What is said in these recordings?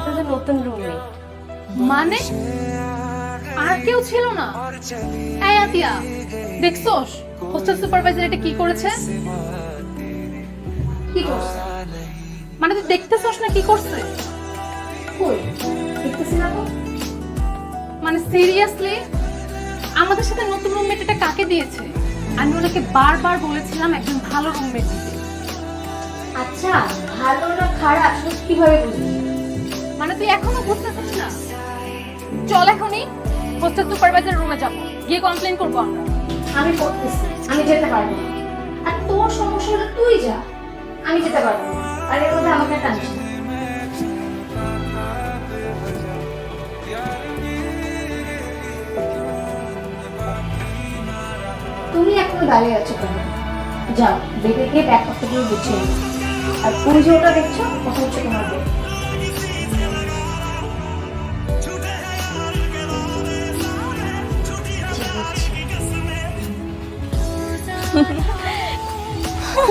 আপনাদের নতুন রুমমেট। মানে আর কেউ ছিল না? এই আতিয়া, দেখছস হোস্টেল সুপারভাইজার এটা কি করেছে? কি করছে মানে তুই দেখতেছস না কি করছে? কই দেখতেছি না তো। মানে সিরিয়াসলি আমাদের সাথে নতুন রুমমেট এটা কাকে দিয়েছে? আমি ওনাকে বারবার বলেছিলাম একজন ভালো রুমমেট দিতে। আচ্ছা, ভালো না খারাপ সেটা কিভাবে বুঝবি? মানে তুই এখনো বুঝতেছিস না? চল এখনই হোস্টেল সুপারভাইজার রুমে যাবো, গিয়ে কমপ্লেইন করবো আমরা। আমি করতেছি, আমি যেতে পারবো না। আর তোর সমস্যা হলে তুই যা, আমি যেতে পারবো না। আর এর মধ্যে আমাকে টানিস না। তুমি এখন দাঁড়িয়ে আছো কেন? যাও বেগে গিয়ে ব্যাগপত্রগুলো গুছিয়ে নিও। আর ওই যে ওটা দেখছো, ওটা হচ্ছে তোমার বেগ।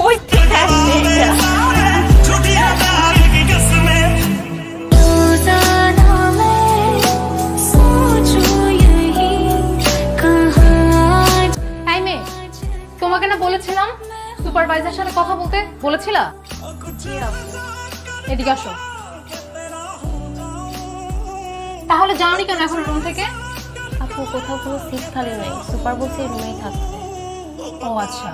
ওই ঠিক আছে এটা। এই মেয়ে, তোমাকে না বলেছিলাম সুপারভাইজার সাথে কথা বলতে বলেছিলা? এদিকে আসো। তাহলে যাওনি কেন এখন রুম থেকে? আপু কোথাও কোনো সিট খালি নাই, সুপার বলছে এই রুমেই থাকতে। ও আচ্ছা,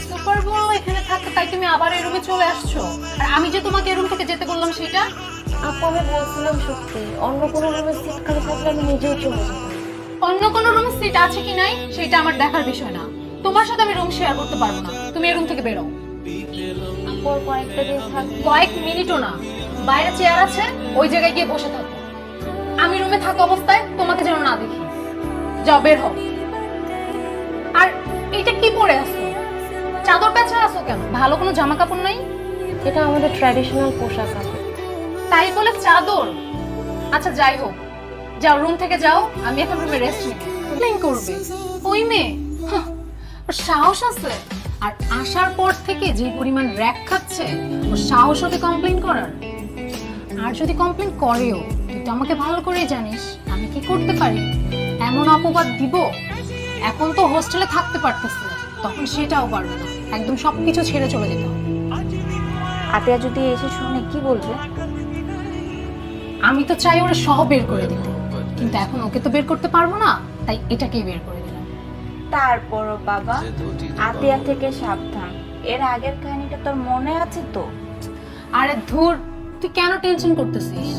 সুপার বল এখানে থাকে তাই তুমি আবার এই রুমে চলে আসছো? আর আমি যে তোমাকে এই রুম থেকে যেতে বললাম সেটা? আপু আমি বলছিলাম সত্যি, অন্য কোনো রুমে সিট খালি থাকলে আমি নিজেও চলে যেতাম। অন্য কোনো রুমে সিট আছে কি নাই সেটা আমার দেখার বিষয় না। তোমার সাথে আমি রুম শেয়ার করতে পারবো না, তুমি এই রুম থেকে বেরো। আপু আর কয়েকটা দিন থাকবে। কয়েক মিনিটও না, বাইরে চেয়ার আছে ওই জায়গায় গিয়ে বসে থাকো। আমি রুমে থাকা অবস্থায় তোমাকে যেন না দেখি। যাও বের হও। আর এইটা কি পরে আছো? চাদর পেঁচা আছো কেন? ভালো কোনো জামা কাপড় নাই? এটা আমাদের ট্র্যাডিশনাল পোশাক আপু। তাই বলে চাদর? আচ্ছা যাই হোক, যাও রুম থেকে যাও, আমি এখন রুমে রেস্ট নিই। কমপ্লেইন করবে ওই মেয়ে? হাহ, ওর সাহস আছে। আর আসার পর থেকে যে পরিমাণ র‍্যাক খাচ্ছে, ওর সাহস হতে কমপ্লেইন করার। আর যদি কমপ্লেইন করেও, তুই তো আমাকে ভালো করেই জানিস আমি কি করতে পারি। এমন অপবাদ দিব, এখন তো হোস্টেলে থাকতে পারতেছে, তখন সেটাও পারবে না। একদম সবকিছু ছেড়ে চলে যেতে হবে। আতিয়া যদি এসে শুনে কি বলবে? আমি তো চাই ওরা সহ বের করে দিতে, কিন্তু এখন ওকে তো বের করতে পারবো না, তাই এটাকেই বের করে দিলাম। তারপরও বাবা, আতিয়া থেকে সাবধান। এর আগের কাহিনীটা তোর মনে আছে তো? আরে ধুর, তুই কেন টেনশন করতেছিস?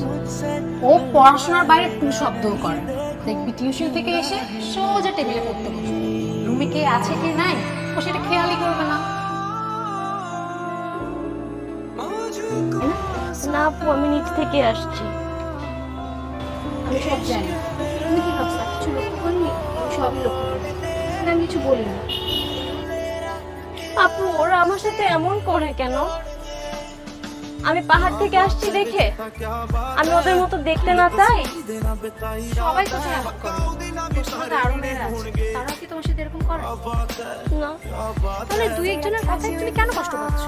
ও পড়াশোনার বাইরে কোনো শব্দও করে না। দেখবি টিউশন থেকে এসে সোজা টেবিলে পড়তে বসবে। রুমে কে আছে কে নাই ও সেটা খেয়ালই করবে না। না আপু, আমি নিচ থেকে আসছি। আমি সব জানি। তুমি কি ভাবছো কিছু লক্ষ্য করিনি? আমি সবই লক্ষ্য করি, কিন্তু আমি কিছু বলি না। আপু ওরা আমার সাথে এমন করে কেন? আমি পাহাড় থেকে আসছি দেখে আমি ওদের মতো দেখতে না চাই? সবাই তো এমন করে। তোর সাথে আরো মেয়েরা আছে, তারা কি তোমার সাথে এরকম করে? না। তাহলে দুই একজনের কথায় তুমি কেন কষ্ট পাচ্ছ?